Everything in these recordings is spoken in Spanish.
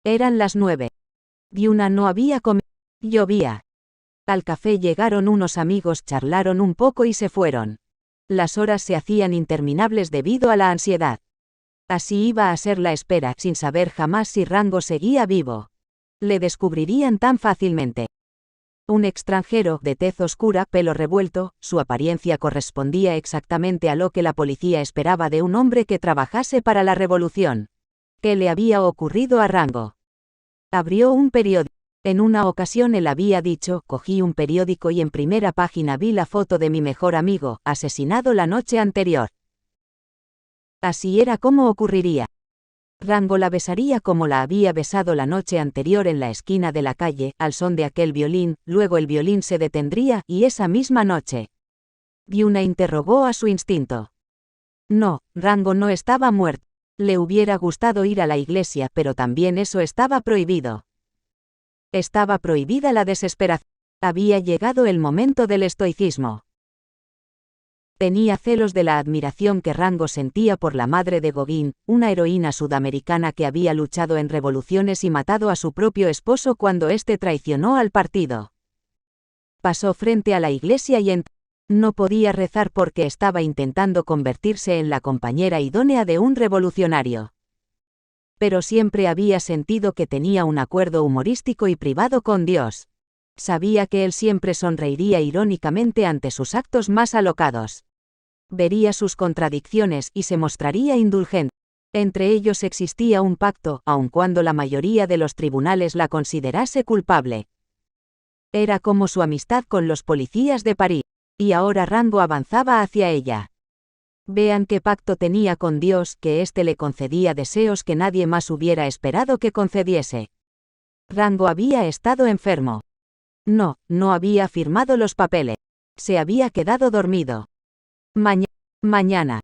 Eran las 9. Yuna no había comido. Llovía. Al café llegaron unos amigos, charlaron un poco y se fueron. Las horas se hacían interminables debido a la ansiedad. Así iba a ser la espera, sin saber jamás si Rango seguía vivo. Le descubrirían tan fácilmente. Un extranjero, de tez oscura, pelo revuelto, su apariencia correspondía exactamente a lo que la policía esperaba de un hombre que trabajase para la revolución. ¿Qué le había ocurrido a Rango? Abrió un periódico. En una ocasión él había dicho, cogí un periódico y en primera página vi la foto de mi mejor amigo, asesinado la noche anterior. Así era como ocurriría. Rango la besaría como la había besado la noche anterior en la esquina de la calle, al son de aquel violín, luego el violín se detendría, y esa misma noche. Yuna interrogó a su instinto. No, Rango no estaba muerto. Le hubiera gustado ir a la iglesia, pero también eso estaba prohibido. Estaba prohibida la desesperación. Había llegado el momento del estoicismo. Tenía celos de la admiración que Rango sentía por la madre de Gauguin, una heroína sudamericana que había luchado en revoluciones y matado a su propio esposo cuando éste traicionó al partido. Pasó frente a la iglesia y no podía rezar porque estaba intentando convertirse en la compañera idónea de un revolucionario. Pero siempre había sentido que tenía un acuerdo humorístico y privado con Dios. Sabía que él siempre sonreiría irónicamente ante sus actos más alocados. Vería sus contradicciones y se mostraría indulgente. Entre ellos existía un pacto, aun cuando la mayoría de los tribunales la considerase culpable. Era como su amistad con los policías de París, y ahora Rango avanzaba hacia ella. Vean qué pacto tenía con Dios, que éste le concedía deseos que nadie más hubiera esperado que concediese. Rango había estado enfermo. No había firmado los papeles. Se había quedado dormido. Mañana.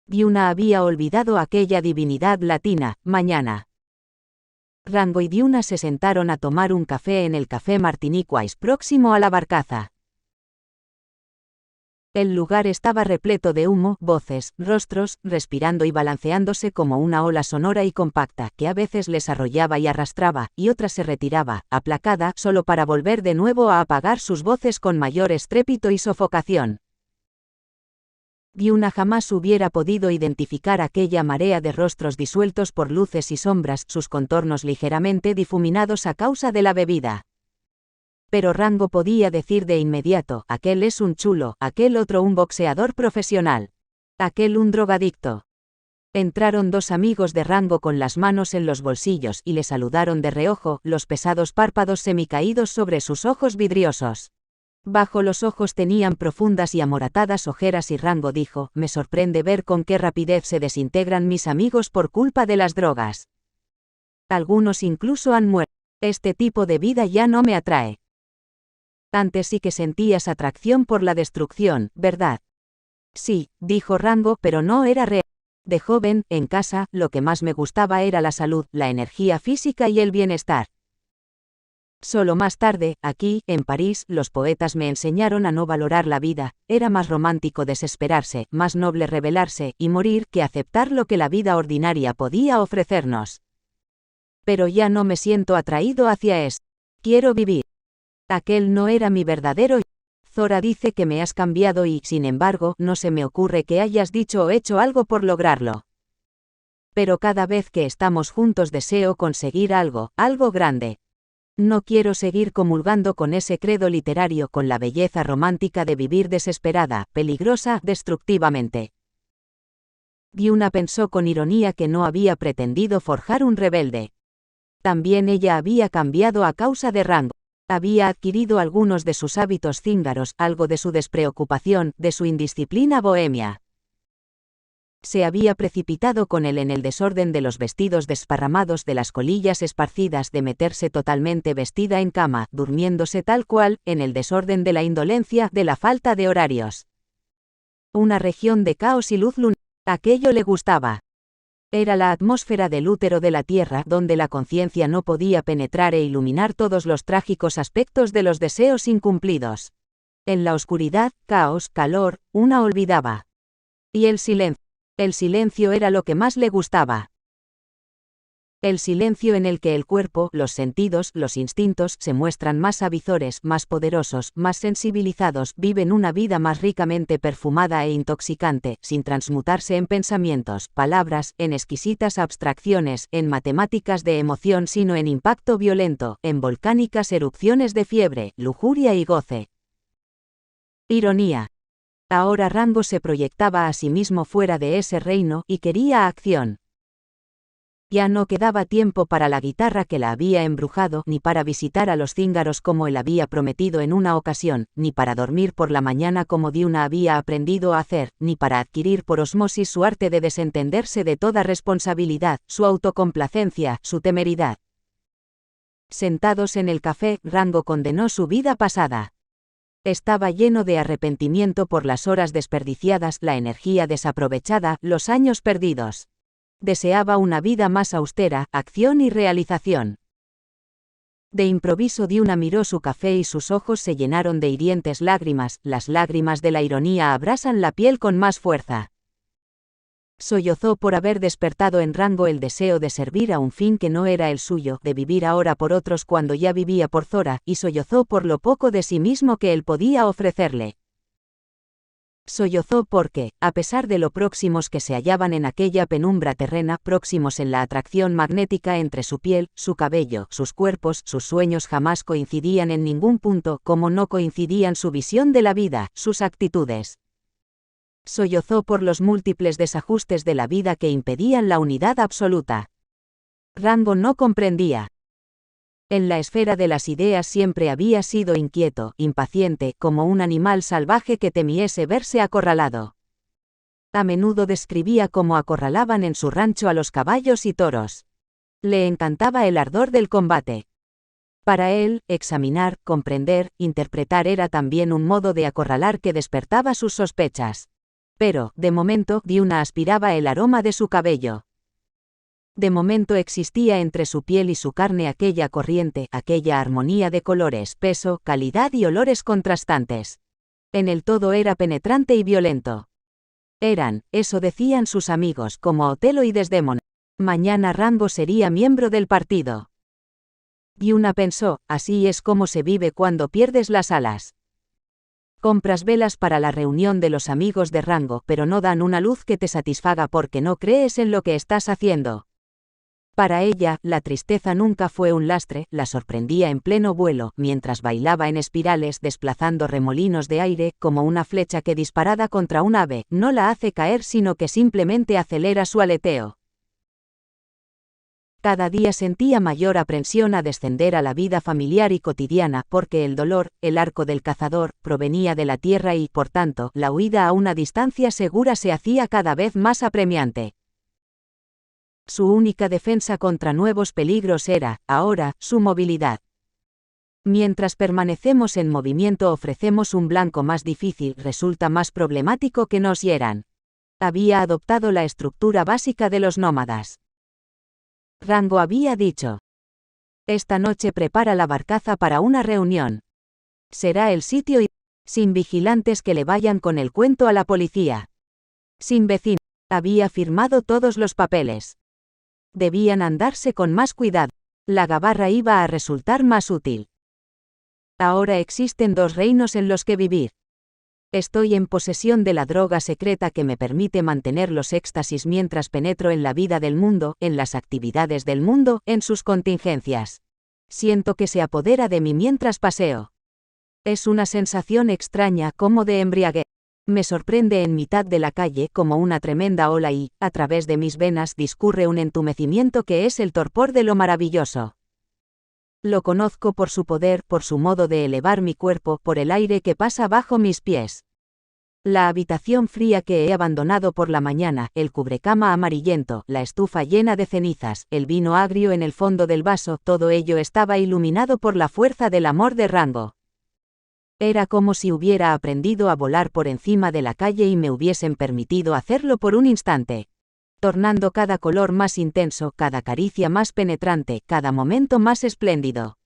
Yuna había olvidado aquella divinidad latina, mañana. Rango y Yuna se sentaron a tomar un café en el Café Martiniquais próximo a la barcaza. El lugar estaba repleto de humo, voces, rostros, respirando y balanceándose como una ola sonora y compacta, que a veces les arrollaba y arrastraba, y otras se retiraba, aplacada, solo para volver de nuevo a apagar sus voces con mayor estrépito y sofocación. Yuna jamás hubiera podido identificar aquella marea de rostros disueltos por luces y sombras, sus contornos ligeramente difuminados a causa de la bebida. Pero Rango podía decir de inmediato, aquel es un chulo, aquel otro un boxeador profesional, aquel un drogadicto. Entraron dos amigos de Rango con las manos en los bolsillos y le saludaron de reojo, los pesados párpados semicaídos sobre sus ojos vidriosos. Bajo los ojos tenían profundas y amoratadas ojeras y Rango dijo, me sorprende ver con qué rapidez se desintegran mis amigos por culpa de las drogas. Algunos incluso han muerto. Este tipo de vida ya no me atrae. Antes sí que sentías atracción por la destrucción, ¿verdad? Sí, dijo Rango, pero no era real. De joven, en casa, lo que más me gustaba era la salud, la energía física y el bienestar. Solo más tarde, aquí, en París, los poetas me enseñaron a no valorar la vida. Era más romántico desesperarse, más noble rebelarse y morir que aceptar lo que la vida ordinaria podía ofrecernos. Pero ya no me siento atraído hacia eso. Quiero vivir. Aquel no era mi verdadero yo. Zora dice que me has cambiado y, sin embargo, no se me ocurre que hayas dicho o hecho algo por lograrlo. Pero cada vez que estamos juntos deseo conseguir algo grande. No quiero seguir comulgando con ese credo literario, con la belleza romántica de vivir desesperada, peligrosa, destructivamente. Yuna pensó con ironía que no había pretendido forjar un rebelde. También ella había cambiado a causa de Rango. Había adquirido algunos de sus hábitos cíngaros, algo de su despreocupación, de su indisciplina bohemia. Se había precipitado con él en el desorden de los vestidos desparramados, de las colillas esparcidas, de meterse totalmente vestida en cama, durmiéndose tal cual, en el desorden de la indolencia, de la falta de horarios. Una región de caos y luz lunar. Aquello le gustaba. Era la atmósfera del útero de la Tierra, donde la conciencia no podía penetrar e iluminar todos los trágicos aspectos de los deseos incumplidos. En la oscuridad, caos, calor, una olvidaba. Y el silencio. El silencio era lo que más le gustaba. El silencio en el que el cuerpo, los sentidos, los instintos se muestran más avizores, más poderosos, más sensibilizados, viven una vida más ricamente perfumada e intoxicante, sin transmutarse en pensamientos, palabras, en exquisitas abstracciones, en matemáticas de emoción, sino en impacto violento, en volcánicas erupciones de fiebre, lujuria y goce. Ironía. Ahora Rango se proyectaba a sí mismo fuera de ese reino y quería acción. Ya no quedaba tiempo para la guitarra que la había embrujado, ni para visitar a los cíngaros como él había prometido en una ocasión, ni para dormir por la mañana como Duna había aprendido a hacer, ni para adquirir por osmosis su arte de desentenderse de toda responsabilidad, su autocomplacencia, su temeridad. Sentados en el café, Rango condenó su vida pasada. Estaba lleno de arrepentimiento por las horas desperdiciadas, la energía desaprovechada, los años perdidos. Deseaba una vida más austera, acción y realización. De improviso Duna miró su café y sus ojos se llenaron de hirientes lágrimas, las lágrimas de la ironía abrasan la piel con más fuerza. Sollozó por haber despertado en Rango el deseo de servir a un fin que no era el suyo, de vivir ahora por otros cuando ya vivía por Zora, y sollozó por lo poco de sí mismo que él podía ofrecerle. Sollozó porque, a pesar de lo próximos que se hallaban en aquella penumbra terrena, próximos en la atracción magnética entre su piel, su cabello, sus cuerpos, sus sueños jamás coincidían en ningún punto, como no coincidían su visión de la vida, sus actitudes. Sollozó por los múltiples desajustes de la vida que impedían la unidad absoluta. Rango no comprendía. En la esfera de las ideas siempre había sido inquieto, impaciente, como un animal salvaje que temiese verse acorralado. A menudo describía cómo acorralaban en su rancho a los caballos y toros. Le encantaba el ardor del combate. Para él, examinar, comprender, interpretar era también un modo de acorralar que despertaba sus sospechas. Pero, de momento, Duna aspiraba el aroma de su cabello. De momento existía entre su piel y su carne aquella corriente, aquella armonía de colores, peso, calidad y olores contrastantes. En el todo era penetrante y violento. Eran, eso decían sus amigos, como Otelo y Desdémona. Mañana Rango sería miembro del partido. Duna pensó, así es como se vive cuando pierdes las alas. Compras velas para la reunión de los amigos de Rango, pero no dan una luz que te satisfaga porque no crees en lo que estás haciendo. Para ella, la tristeza nunca fue un lastre, la sorprendía en pleno vuelo, mientras bailaba en espirales desplazando remolinos de aire, como una flecha que disparada contra un ave, no la hace caer sino que simplemente acelera su aleteo. Cada día sentía mayor aprensión a descender a la vida familiar y cotidiana, porque el dolor, el arco del cazador, provenía de la tierra y, por tanto, la huida a una distancia segura se hacía cada vez más apremiante. Su única defensa contra nuevos peligros era, ahora, su movilidad. Mientras permanecemos en movimiento ofrecemos un blanco más difícil, resulta más problemático que nos hieran. Había adoptado la estructura básica de los nómadas. Rango había dicho: esta noche prepara la barcaza para una reunión. Será el sitio sin vigilantes que le vayan con el cuento a la policía. Sin vecino. Había firmado todos los papeles. Debían andarse con más cuidado. La gabarra iba a resultar más útil. Ahora existen dos reinos en los que vivir. Estoy en posesión de la droga secreta que me permite mantener los éxtasis mientras penetro en la vida del mundo, en las actividades del mundo, en sus contingencias. Siento que se apodera de mí mientras paseo. Es una sensación extraña, como de embriaguez. Me sorprende en mitad de la calle como una tremenda ola y, a través de mis venas discurre un entumecimiento que es el torpor de lo maravilloso. Lo conozco por su poder, por su modo de elevar mi cuerpo, por el aire que pasa bajo mis pies. La habitación fría que he abandonado por la mañana, el cubrecama amarillento, la estufa llena de cenizas, el vino agrio en el fondo del vaso, todo ello estaba iluminado por la fuerza del amor de Rango. Era como si hubiera aprendido a volar por encima de la calle y me hubiesen permitido hacerlo por un instante, tornando cada color más intenso, cada caricia más penetrante, cada momento más espléndido.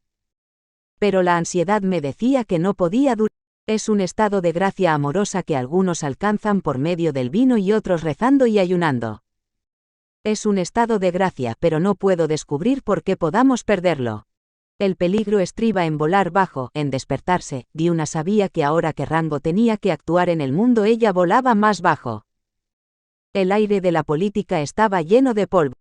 Pero la ansiedad me decía que no podía durar. Es un estado de gracia amorosa que algunos alcanzan por medio del vino y otros rezando y ayunando. Es un estado de gracia, pero no puedo descubrir por qué podamos perderlo. El peligro estriba en volar bajo, en despertarse. Diuna sabía que ahora que Rango tenía que actuar en el mundo, ella volaba más bajo. El aire de la política estaba lleno de polvo.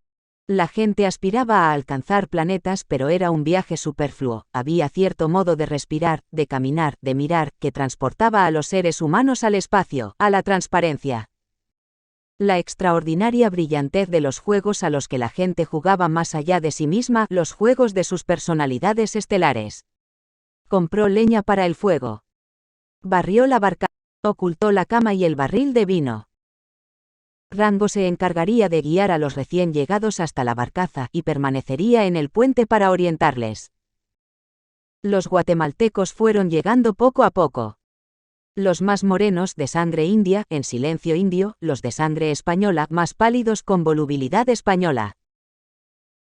La gente aspiraba a alcanzar planetas, pero era un viaje superfluo. Había cierto modo de respirar, de caminar, de mirar, que transportaba a los seres humanos al espacio, a la transparencia. La extraordinaria brillantez de los juegos a los que la gente jugaba más allá de sí misma, los juegos de sus personalidades estelares. Compró leña para el fuego. Barrió la barca. Ocultó la cama y el barril de vino. Rango se encargaría de guiar a los recién llegados hasta la barcaza y permanecería en el puente para orientarles. Los guatemaltecos fueron llegando poco a poco. Los más morenos, de sangre india, en silencio indio; los de sangre española, más pálidos, con volubilidad española.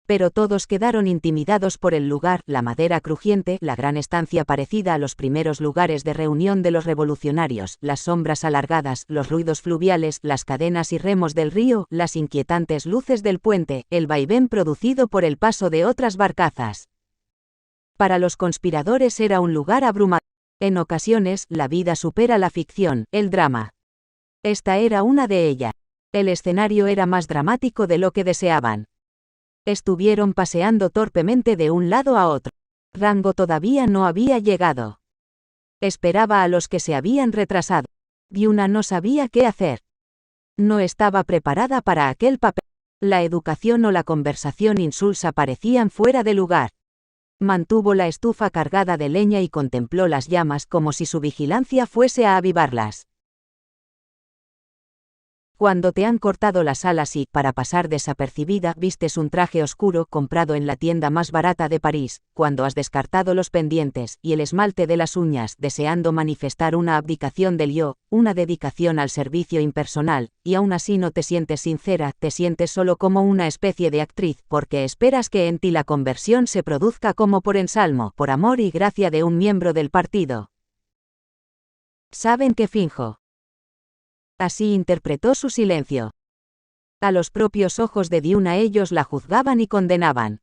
Pero todos quedaron intimidados por el lugar, la madera crujiente, la gran estancia parecida a los primeros lugares de reunión de los revolucionarios, las sombras alargadas, los ruidos fluviales, las cadenas y remos del río, las inquietantes luces del puente, el vaivén producido por el paso de otras barcazas. Para los conspiradores era un lugar abrumador. En ocasiones, la vida supera la ficción, el drama. Esta era una de ellas. El escenario era más dramático de lo que deseaban. Estuvieron paseando torpemente de un lado a otro. Rango todavía no había llegado. Esperaba a los que se habían retrasado. Diuna no sabía qué hacer. No estaba preparada para aquel papel. La educación o la conversación insulsa parecían fuera de lugar. Mantuvo la estufa cargada de leña y contempló las llamas como si su vigilancia fuese a avivarlas. Cuando te han cortado las alas y, para pasar desapercibida, vistes un traje oscuro comprado en la tienda más barata de París, cuando has descartado los pendientes y el esmalte de las uñas, deseando manifestar una abdicación del yo, una dedicación al servicio impersonal, y aún así no te sientes sincera, te sientes solo como una especie de actriz, porque esperas que en ti la conversión se produzca como por ensalmo, por amor y gracia de un miembro del partido. ¿Saben que finjo? Así interpretó su silencio. A los propios ojos de Diuna ellos la juzgaban y condenaban.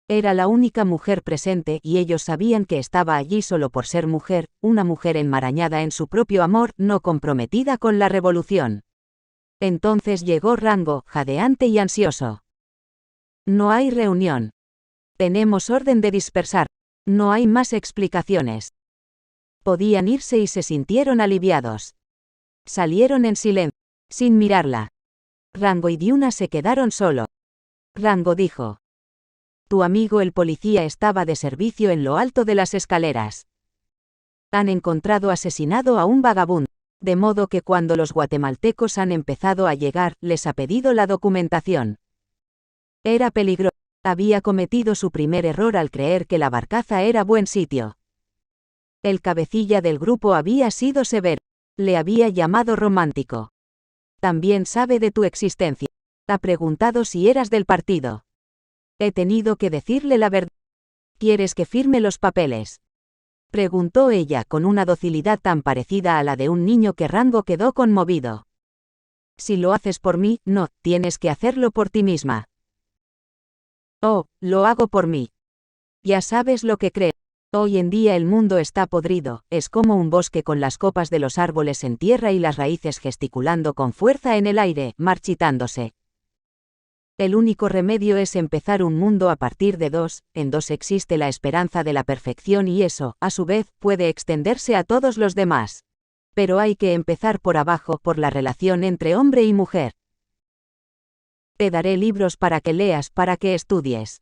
Era la única mujer presente y ellos sabían que estaba allí solo por ser mujer, una mujer enmarañada en su propio amor, no comprometida con la revolución. Entonces llegó Rango, jadeante y ansioso. No hay reunión. Tenemos orden de dispersar. No hay más explicaciones. Podían irse y se sintieron aliviados. Salieron en silencio, sin mirarla. Rango y Diuna se quedaron solo. Rango dijo: Tu amigo el policía estaba de servicio en lo alto de las escaleras. Han encontrado asesinado a un vagabundo, de modo que cuando los guatemaltecos han empezado a llegar, les ha pedido la documentación. Era peligroso. Había cometido su primer error al creer que la barcaza era buen sitio. El cabecilla del grupo había sido severo. Le había llamado romántico. También sabe de tu existencia. Ha preguntado si eras del partido. He tenido que decirle la verdad. ¿Quieres que firme los papeles?, preguntó ella con una docilidad tan parecida a la de un niño que Rango quedó conmovido. Si lo haces por mí, no, tienes que hacerlo por ti misma. Oh, lo hago por mí. Ya sabes lo que creo. Hoy en día el mundo está podrido, es como un bosque con las copas de los árboles en tierra y las raíces gesticulando con fuerza en el aire, marchitándose. El único remedio es empezar un mundo a partir de dos, en dos existe la esperanza de la perfección y eso, a su vez, puede extenderse a todos los demás. Pero hay que empezar por abajo, por la relación entre hombre y mujer. Te daré libros para que leas, para que estudies.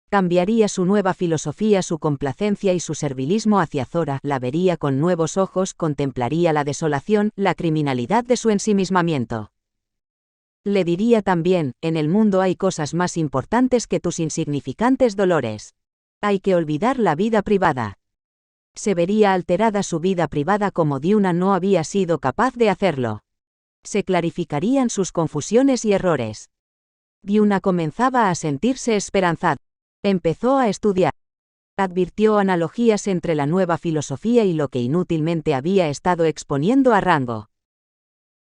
Cambiaría su nueva filosofía, su complacencia y su servilismo hacia Zora, la vería con nuevos ojos, contemplaría la desolación, la criminalidad de su ensimismamiento. Le diría también: en el mundo hay cosas más importantes que tus insignificantes dolores. Hay que olvidar la vida privada. Se vería alterada su vida privada como Diuna no había sido capaz de hacerlo. Se clarificarían sus confusiones y errores. Diuna comenzaba a sentirse esperanzada. Empezó a estudiar. Advirtió analogías entre la nueva filosofía y lo que inútilmente había estado exponiendo a Rango.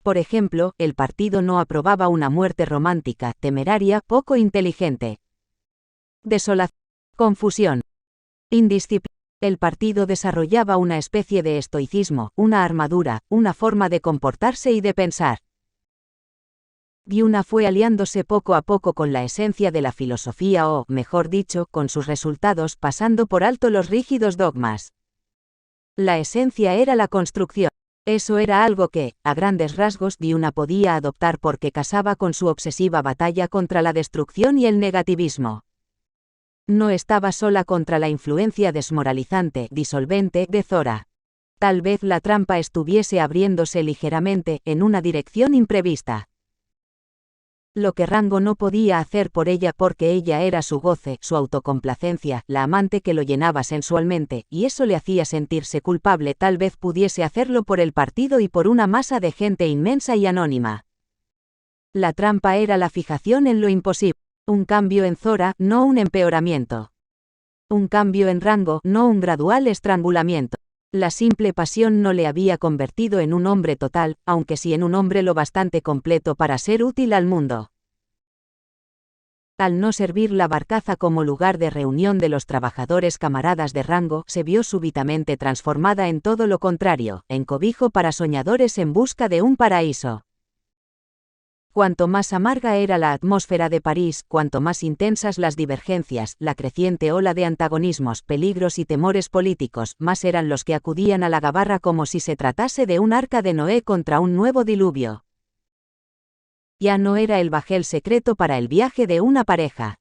Por ejemplo, el partido no aprobaba una muerte romántica, temeraria, poco inteligente. Desolación. Confusión. Indisciplina. El partido desarrollaba una especie de estoicismo, una armadura, una forma de comportarse y de pensar. Diuna fue aliándose poco a poco con la esencia de la filosofía o, mejor dicho, con sus resultados, pasando por alto los rígidos dogmas. La esencia era la construcción. Eso era algo que, a grandes rasgos, Diuna podía adoptar porque casaba con su obsesiva batalla contra la destrucción y el negativismo. No estaba sola contra la influencia desmoralizante, disolvente, de Zora. Tal vez la trampa estuviese abriéndose ligeramente, en una dirección imprevista. Lo que Rango no podía hacer por ella porque ella era su goce, su autocomplacencia, la amante que lo llenaba sensualmente, y eso le hacía sentirse culpable, tal vez pudiese hacerlo por el partido y por una masa de gente inmensa y anónima. La trampa era la fijación en lo imposible. Un cambio en Zora, no un empeoramiento. Un cambio en Rango, no un gradual estrangulamiento. La simple pasión no le había convertido en un hombre total, aunque sí en un hombre lo bastante completo para ser útil al mundo. Al no servir la barcaza como lugar de reunión de los trabajadores camaradas de Rango, se vio súbitamente transformada en todo lo contrario, en cobijo para soñadores en busca de un paraíso. Cuanto más amarga era la atmósfera de París, cuanto más intensas las divergencias, la creciente ola de antagonismos, peligros y temores políticos, más eran los que acudían a la gabarra como si se tratase de un arca de Noé contra un nuevo diluvio. Ya no era el bajel secreto para el viaje de una pareja.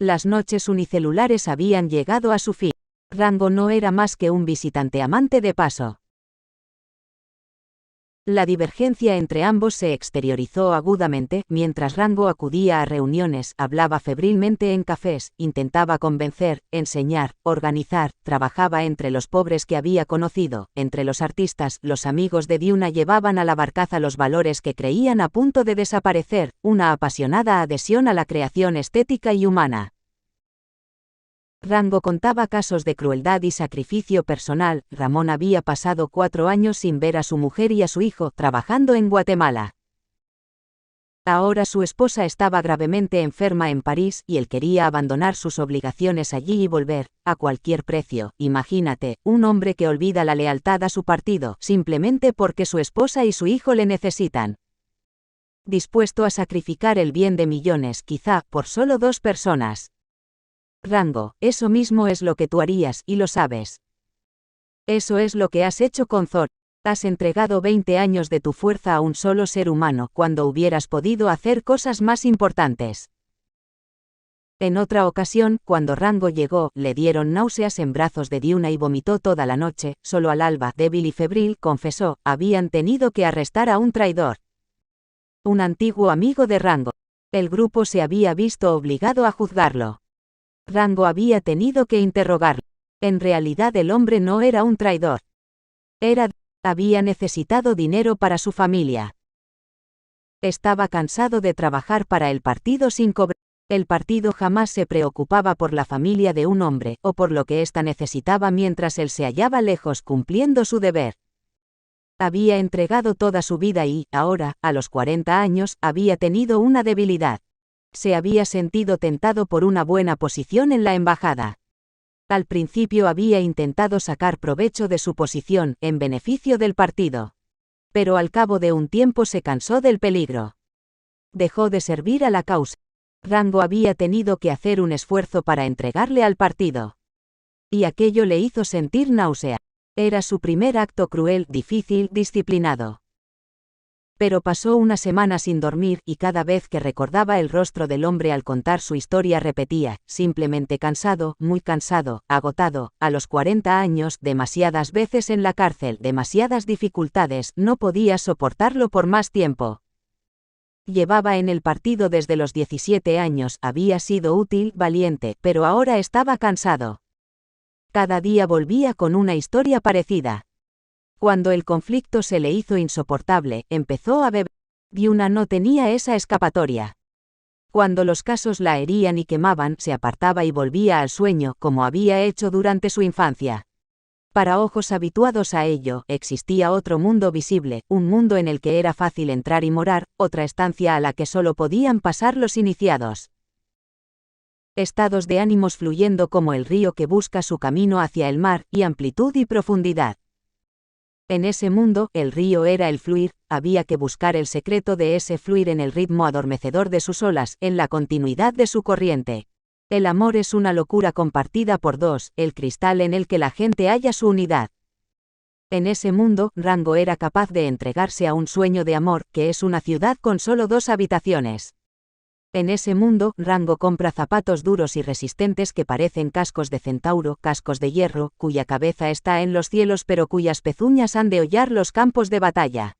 Las noches unicelulares habían llegado a su fin. Rango no era más que un visitante amante de paso. La divergencia entre ambos se exteriorizó agudamente, mientras Rango acudía a reuniones, hablaba febrilmente en cafés, intentaba convencer, enseñar, organizar, trabajaba entre los pobres que había conocido, entre los artistas, los amigos de Diuna llevaban a la barcaza los valores que creían a punto de desaparecer, una apasionada adhesión a la creación estética y humana. Rango contaba casos de crueldad y sacrificio personal. Ramón había pasado 4 años sin ver a su mujer y a su hijo, trabajando en Guatemala. Ahora su esposa estaba gravemente enferma en París, y él quería abandonar sus obligaciones allí y volver, a cualquier precio. Imagínate, un hombre que olvida la lealtad a su partido, simplemente porque su esposa y su hijo le necesitan. Dispuesto a sacrificar el bien de millones, quizá, por solo 2 personas. Rango, eso mismo es lo que tú harías, y lo sabes. Eso es lo que has hecho con Zora. Has entregado 20 años de tu fuerza a un solo ser humano, cuando hubieras podido hacer cosas más importantes. En otra ocasión, cuando Rango llegó, le dieron náuseas en brazos de Diuna y vomitó toda la noche. Solo al alba, débil y febril, confesó, habían tenido que arrestar a un traidor. Un antiguo amigo de Rango. El grupo se había visto obligado a juzgarlo. Rango había tenido que interrogarlo. En realidad el hombre no era un traidor. Había necesitado dinero para su familia. Estaba cansado de trabajar para el partido sin cobrar. El partido jamás se preocupaba por la familia de un hombre, o por lo que ésta necesitaba mientras él se hallaba lejos cumpliendo su deber. Había entregado toda su vida y, ahora, a los 40 años, había tenido una debilidad. Se había sentido tentado por una buena posición en la embajada. Al principio había intentado sacar provecho de su posición, en beneficio del partido. Pero al cabo de un tiempo se cansó del peligro. Dejó de servir a la causa. Rango había tenido que hacer un esfuerzo para entregarle al partido. Y aquello le hizo sentir náusea. Era su primer acto cruel, difícil, disciplinado. Pero pasó una semana sin dormir, y cada vez que recordaba el rostro del hombre al contar su historia repetía, simplemente cansado, muy cansado, agotado, a los 40 años, demasiadas veces en la cárcel, demasiadas dificultades, no podía soportarlo por más tiempo. Llevaba en el partido desde los 17 años, había sido útil, valiente, pero ahora estaba cansado. Cada día volvía con una historia parecida. Cuando el conflicto se le hizo insoportable, empezó a beber. Diuna no tenía esa escapatoria. Cuando los casos la herían y quemaban, se apartaba y volvía al sueño, como había hecho durante su infancia. Para ojos habituados a ello, existía otro mundo visible, un mundo en el que era fácil entrar y morar, otra estancia a la que solo podían pasar los iniciados. Estados de ánimos fluyendo como el río que busca su camino hacia el mar, y amplitud y profundidad. En ese mundo, el río era el fluir, había que buscar el secreto de ese fluir en el ritmo adormecedor de sus olas, en la continuidad de su corriente. El amor es una locura compartida por dos, el cristal en el que la gente halla su unidad. En ese mundo, Rango era capaz de entregarse a un sueño de amor, que es una ciudad con solo 2 habitaciones. En ese mundo, Rango compra zapatos duros y resistentes que parecen cascos de centauro, cascos de hierro, cuya cabeza está en los cielos pero cuyas pezuñas han de hollar los campos de batalla.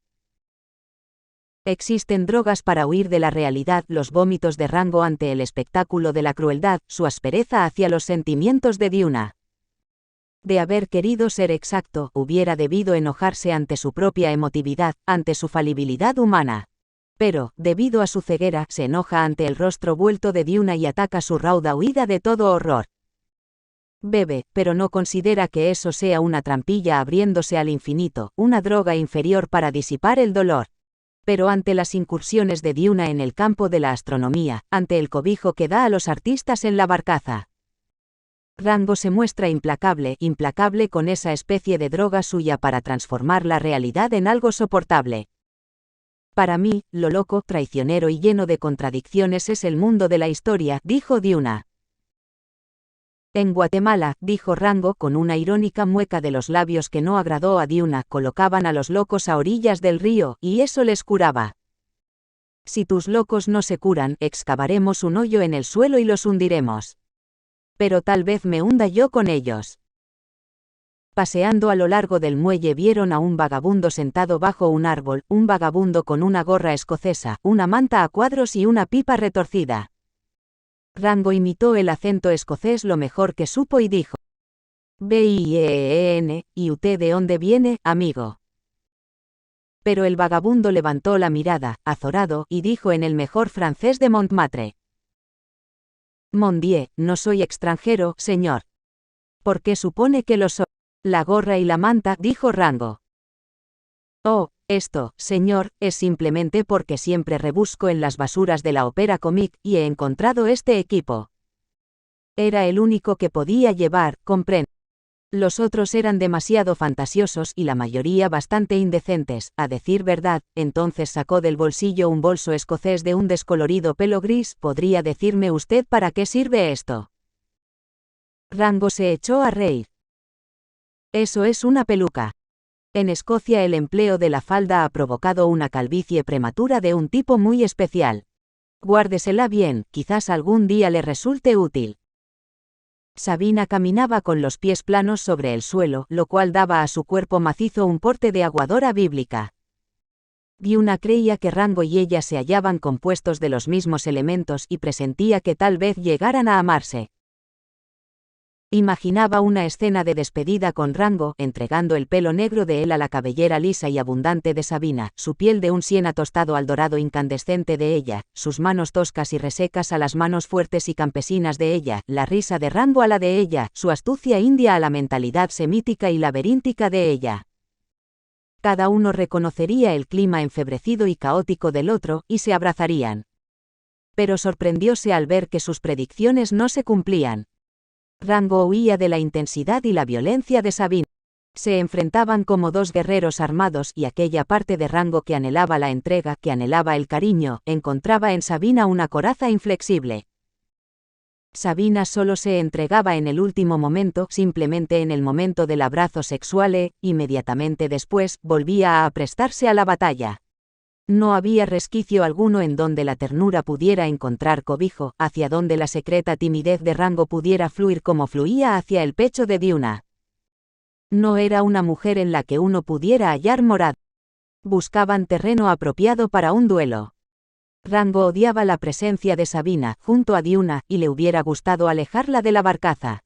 Existen drogas para huir de la realidad, los vómitos de Rango ante el espectáculo de la crueldad, su aspereza hacia los sentimientos de Diuna. De haber querido ser exacto, hubiera debido enojarse ante su propia emotividad, ante su falibilidad humana. Pero, debido a su ceguera, se enoja ante el rostro vuelto de Diuna y ataca su rauda huida de todo horror. Bebe, pero no considera que eso sea una trampilla abriéndose al infinito, una droga inferior para disipar el dolor. Pero ante las incursiones de Diuna en el campo de la astronomía, ante el cobijo que da a los artistas en la barcaza, Rango se muestra implacable, implacable con esa especie de droga suya para transformar la realidad en algo soportable. Para mí, lo loco, traicionero y lleno de contradicciones es el mundo de la historia, dijo Diuna. En Guatemala, dijo Rango con una irónica mueca de los labios que no agradó a Diuna, colocaban a los locos a orillas del río, y eso les curaba. Si tus locos no se curan, excavaremos un hoyo en el suelo y los hundiremos. Pero tal vez me hunda yo con ellos. Paseando a lo largo del muelle vieron a un vagabundo sentado bajo un árbol, un vagabundo con una gorra escocesa, una manta a cuadros y una pipa retorcida. Rango imitó el acento escocés lo mejor que supo y dijo: «Bien, ¿y usted de dónde viene, amigo?». Pero el vagabundo levantó la mirada, azorado, y dijo en el mejor francés de Montmartre: «Mon Dieu, no soy extranjero, señor». «¿Por qué supone que lo soy?». «La gorra y la manta», dijo Rango. «Oh, esto, señor, es simplemente porque siempre rebusco en las basuras de la ópera comique, y he encontrado este equipo. Era el único que podía llevar, comprende. Los otros eran demasiado fantasiosos y la mayoría bastante indecentes, a decir verdad». Entonces sacó del bolsillo un bolso escocés de un descolorido pelo gris. «¿Podría decirme usted para qué sirve esto?». Rango se echó a reír. «Eso es una peluca. En Escocia el empleo de la falda ha provocado una calvicie prematura de un tipo muy especial. Guárdesela bien, quizás algún día le resulte útil». Sabina caminaba con los pies planos sobre el suelo, lo cual daba a su cuerpo macizo un porte de aguadora bíblica. Diuna creía que Rango y ella se hallaban compuestos de los mismos elementos y presentía que tal vez llegaran a amarse. Imaginaba una escena de despedida con Rango, entregando el pelo negro de él a la cabellera lisa y abundante de Sabina, su piel de un siena tostado al dorado incandescente de ella, sus manos toscas y resecas a las manos fuertes y campesinas de ella, la risa de Rango a la de ella, su astucia india a la mentalidad semítica y laberíntica de ella. Cada uno reconocería el clima enfebrecido y caótico del otro, y se abrazarían. Pero sorprendióse al ver que sus predicciones no se cumplían. Rango huía de la intensidad y la violencia de Sabina. Se enfrentaban como dos guerreros armados y aquella parte de Rango que anhelaba la entrega, que anhelaba el cariño, encontraba en Sabina una coraza inflexible. Sabina solo se entregaba en el último momento, simplemente en el momento del abrazo sexual e, inmediatamente después, volvía a aprestarse a la batalla. No había resquicio alguno en donde la ternura pudiera encontrar cobijo, hacia donde la secreta timidez de Rango pudiera fluir como fluía hacia el pecho de Diuna. No era una mujer en la que uno pudiera hallar morada. Buscaban terreno apropiado para un duelo. Rango odiaba la presencia de Sabina, junto a Diuna, y le hubiera gustado alejarla de la barcaza.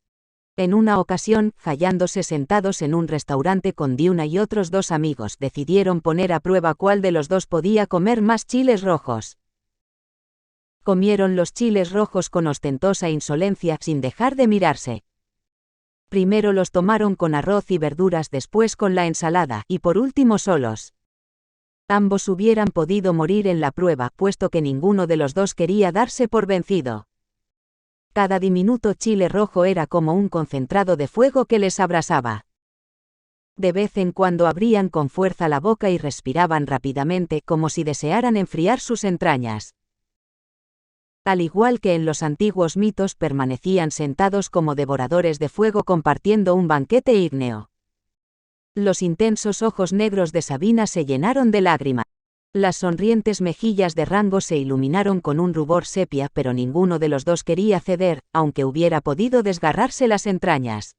En una ocasión, hallándose sentados en un restaurante con Diuna y otros 2 amigos, decidieron poner a prueba cuál de los dos podía comer más chiles rojos. Comieron los chiles rojos con ostentosa insolencia, sin dejar de mirarse. Primero los tomaron con arroz y verduras, después con la ensalada, y por último solos. Ambos hubieran podido morir en la prueba, puesto que ninguno de los dos quería darse por vencido. Cada diminuto chile rojo era como un concentrado de fuego que les abrasaba. De vez en cuando abrían con fuerza la boca y respiraban rápidamente, como si desearan enfriar sus entrañas. Al igual que en los antiguos mitos, permanecían sentados como devoradores de fuego compartiendo un banquete ígneo. Los intensos ojos negros de Sabina se llenaron de lágrimas. Las sonrientes mejillas de Rango se iluminaron con un rubor sepia, pero ninguno de los dos quería ceder, aunque hubiera podido desgarrarse las entrañas.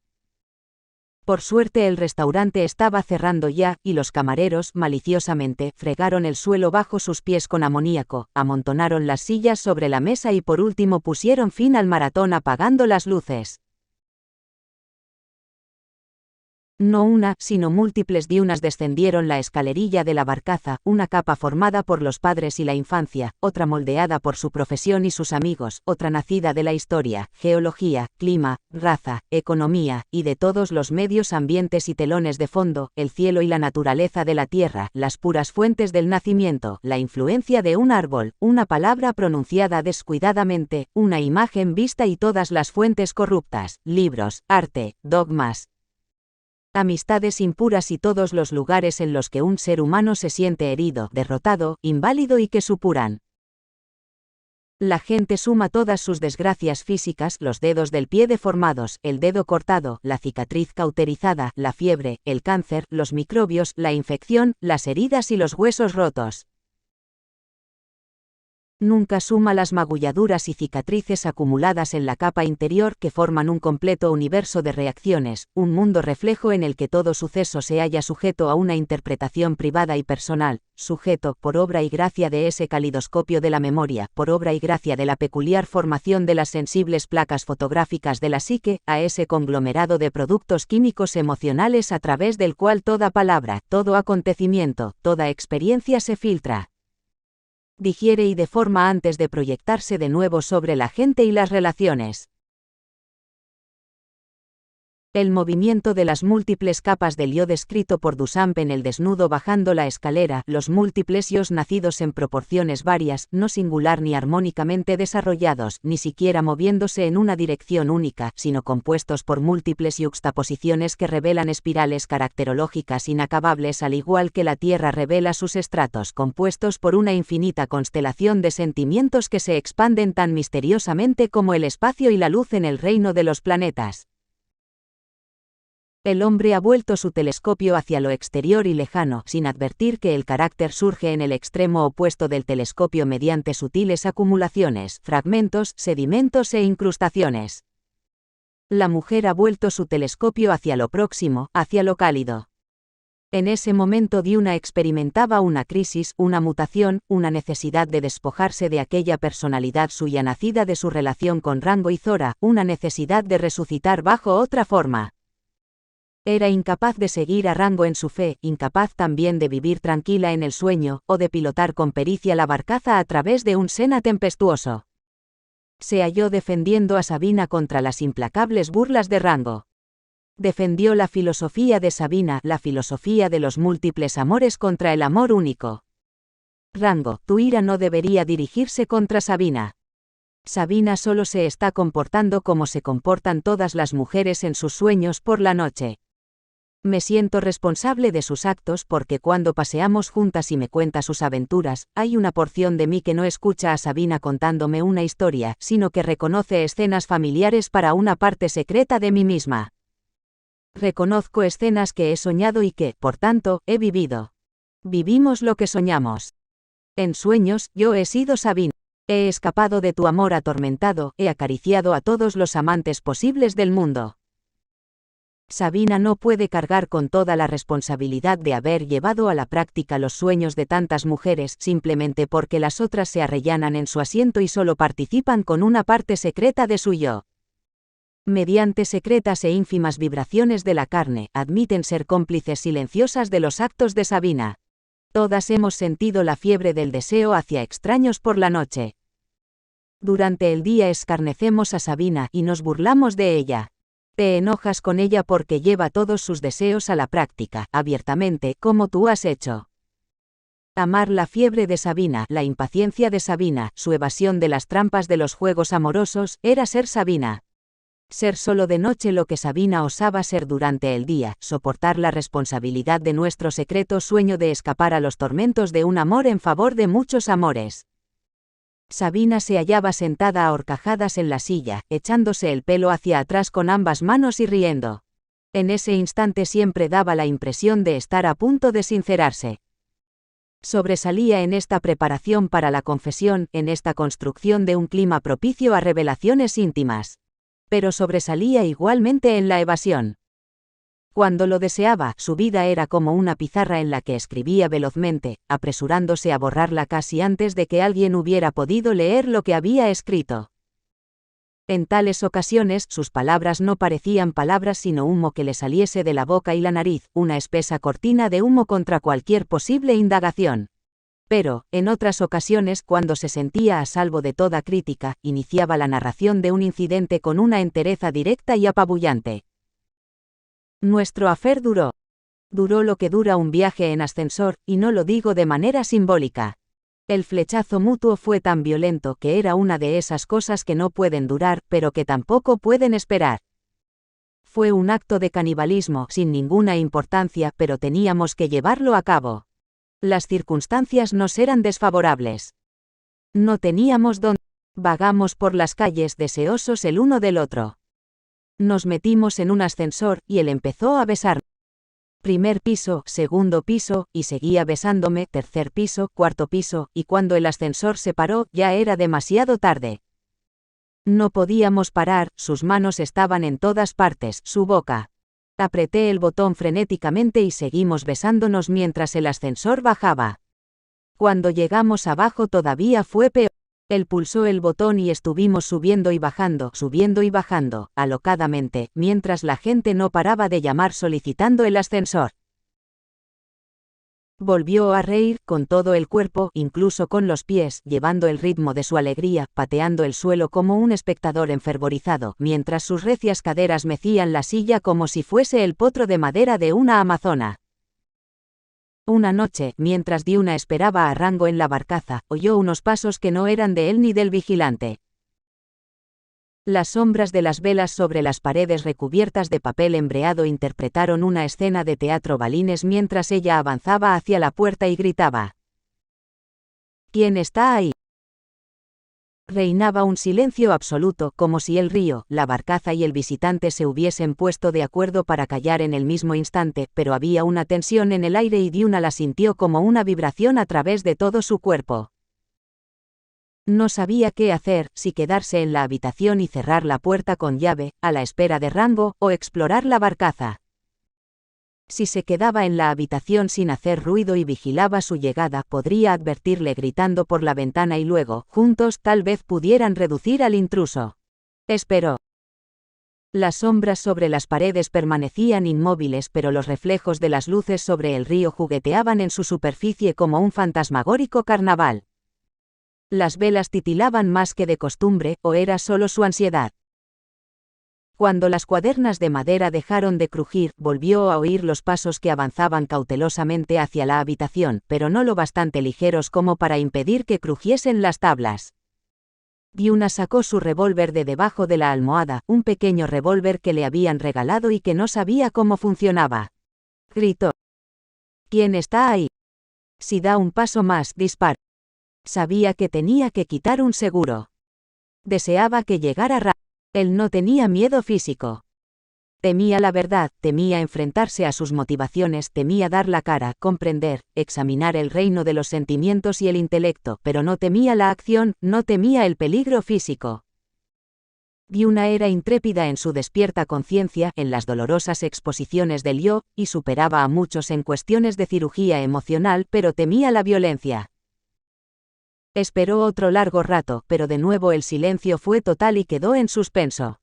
Por suerte el restaurante estaba cerrando ya, y los camareros, maliciosamente, fregaron el suelo bajo sus pies con amoníaco, amontonaron las sillas sobre la mesa y por último pusieron fin al maratón apagando las luces. No una, sino múltiples diunas descendieron la escalerilla de la barcaza, una capa formada por los padres y la infancia, otra moldeada por su profesión y sus amigos, otra nacida de la historia, geología, clima, raza, economía, y de todos los medios ambientes y telones de fondo, el cielo y la naturaleza de la tierra, las puras fuentes del nacimiento, la influencia de un árbol, una palabra pronunciada descuidadamente, una imagen vista y todas las fuentes corruptas, libros, arte, dogmas, amistades impuras y todos los lugares en los que un ser humano se siente herido, derrotado, inválido y que supuran. La gente suma todas sus desgracias físicas, los dedos del pie deformados, el dedo cortado, la cicatriz cauterizada, la fiebre, el cáncer, los microbios, la infección, las heridas y los huesos rotos. Nunca suma las magulladuras y cicatrices acumuladas en la capa interior que forman un completo universo de reacciones, un mundo reflejo en el que todo suceso se halla sujeto a una interpretación privada y personal, sujeto, por obra y gracia de ese calidoscopio de la memoria, por obra y gracia de la peculiar formación de las sensibles placas fotográficas de la psique, a ese conglomerado de productos químicos emocionales a través del cual toda palabra, todo acontecimiento, toda experiencia se filtra, digiere y deforma antes de proyectarse de nuevo sobre la gente y las relaciones. El movimiento de las múltiples capas del yo descrito por Duchamp en El desnudo bajando la escalera, los múltiples yos nacidos en proporciones varias, no singular ni armónicamente desarrollados, ni siquiera moviéndose en una dirección única, sino compuestos por múltiples yuxtaposiciones que revelan espirales caracterológicas inacabables al igual que la Tierra revela sus estratos, compuestos por una infinita constelación de sentimientos que se expanden tan misteriosamente como el espacio y la luz en el reino de los planetas. El hombre ha vuelto su telescopio hacia lo exterior y lejano, sin advertir que el carácter surge en el extremo opuesto del telescopio mediante sutiles acumulaciones, fragmentos, sedimentos e incrustaciones. La mujer ha vuelto su telescopio hacia lo próximo, hacia lo cálido. En ese momento Diuna experimentaba una crisis, una mutación, una necesidad de despojarse de aquella personalidad suya nacida de su relación con Rango y Zora, una necesidad de resucitar bajo otra forma. Era incapaz de seguir a Rango en su fe, incapaz también de vivir tranquila en el sueño, o de pilotar con pericia la barcaza a través de un Sena tempestuoso. Se halló defendiendo a Sabina contra las implacables burlas de Rango. Defendió la filosofía de Sabina, la filosofía de los múltiples amores contra el amor único. Rango, tu ira no debería dirigirse contra Sabina. Sabina solo se está comportando como se comportan todas las mujeres en sus sueños por la noche. Me siento responsable de sus actos porque cuando paseamos juntas y me cuenta sus aventuras, hay una porción de mí que no escucha a Sabina contándome una historia, sino que reconoce escenas familiares para una parte secreta de mí misma. Reconozco escenas que he soñado y que, por tanto, he vivido. Vivimos lo que soñamos. En sueños, yo he sido Sabina. He escapado de tu amor atormentado, he acariciado a todos los amantes posibles del mundo. Sabina no puede cargar con toda la responsabilidad de haber llevado a la práctica los sueños de tantas mujeres simplemente porque las otras se arrellanan en su asiento y solo participan con una parte secreta de su yo. Mediante secretas e ínfimas vibraciones de la carne, admiten ser cómplices silenciosas de los actos de Sabina. Todas hemos sentido la fiebre del deseo hacia extraños por la noche. Durante el día escarnecemos a Sabina y nos burlamos de ella. Te enojas con ella porque lleva todos sus deseos a la práctica, abiertamente, como tú has hecho. Amar la fiebre de Sabina, la impaciencia de Sabina, su evasión de las trampas de los juegos amorosos, era ser Sabina. Ser solo de noche lo que Sabina osaba ser durante el día, soportar la responsabilidad de nuestro secreto sueño de escapar a los tormentos de un amor en favor de muchos amores. Sabina se hallaba sentada a horcajadas en la silla, echándose el pelo hacia atrás con ambas manos y riendo. En ese instante siempre daba la impresión de estar a punto de sincerarse. Sobresalía en esta preparación para la confesión, en esta construcción de un clima propicio a revelaciones íntimas. Pero sobresalía igualmente en la evasión. Cuando lo deseaba, su vida era como una pizarra en la que escribía velozmente, apresurándose a borrarla casi antes de que alguien hubiera podido leer lo que había escrito. En tales ocasiones, sus palabras no parecían palabras sino humo que le saliese de la boca y la nariz, una espesa cortina de humo contra cualquier posible indagación. Pero, en otras ocasiones, cuando se sentía a salvo de toda crítica, iniciaba la narración de un incidente con una entereza directa y apabullante. Nuestro affair duró. Duró lo que dura un viaje en ascensor, y no lo digo de manera simbólica. El flechazo mutuo fue tan violento que era una de esas cosas que no pueden durar, pero que tampoco pueden esperar. Fue un acto de canibalismo, sin ninguna importancia, pero teníamos que llevarlo a cabo. Las circunstancias nos eran desfavorables. No teníamos dónde. Vagamos por las calles deseosos el uno del otro. Nos metimos en un ascensor, y él empezó a besarme. Primer piso, segundo piso, y seguía besándome, tercer piso, cuarto piso, y cuando el ascensor se paró, ya era demasiado tarde. No podíamos parar, sus manos estaban en todas partes, su boca. Apreté el botón frenéticamente y seguimos besándonos mientras el ascensor bajaba. Cuando llegamos abajo todavía fue peor. Él pulsó el botón y estuvimos subiendo y bajando, alocadamente, mientras la gente no paraba de llamar solicitando el ascensor. Volvió a reír, con todo el cuerpo, incluso con los pies, llevando el ritmo de su alegría, pateando el suelo como un espectador enfervorizado, mientras sus recias caderas mecían la silla como si fuese el potro de madera de una amazona. Una noche, mientras Diuna esperaba a Rango en la barcaza, oyó unos pasos que no eran de él ni del vigilante. Las sombras de las velas sobre las paredes recubiertas de papel embreado interpretaron una escena de teatro balines mientras ella avanzaba hacia la puerta y gritaba: ¿Quién está ahí? Reinaba un silencio absoluto, como si el río, la barcaza y el visitante se hubiesen puesto de acuerdo para callar en el mismo instante, pero había una tensión en el aire y Diuna la sintió como una vibración a través de todo su cuerpo. No sabía qué hacer, si quedarse en la habitación y cerrar la puerta con llave, a la espera de Rango, o explorar la barcaza. Si se quedaba en la habitación sin hacer ruido y vigilaba su llegada, podría advertirle gritando por la ventana y luego, juntos, tal vez pudieran reducir al intruso. Esperó. Las sombras sobre las paredes permanecían inmóviles, pero los reflejos de las luces sobre el río jugueteaban en su superficie como un fantasmagórico carnaval. Las velas titilaban más que de costumbre, o era solo su ansiedad. Cuando las cuadernas de madera dejaron de crujir, volvió a oír los pasos que avanzaban cautelosamente hacia la habitación, pero no lo bastante ligeros como para impedir que crujiesen las tablas. Diuna sacó su revólver de debajo de la almohada, un pequeño revólver que le habían regalado y que no sabía cómo funcionaba. Gritó: ¿Quién está ahí? Si da un paso más, dispara. Sabía que tenía que quitar un seguro. Deseaba que llegara rápido. Él no tenía miedo físico. Temía la verdad, temía enfrentarse a sus motivaciones, temía dar la cara, comprender, examinar el reino de los sentimientos y el intelecto, pero no temía la acción, no temía el peligro físico. Diuna era intrépida en su despierta conciencia, en las dolorosas exposiciones del yo, y superaba a muchos en cuestiones de cirugía emocional, pero temía la violencia. Esperó otro largo rato, pero de nuevo el silencio fue total y quedó en suspenso.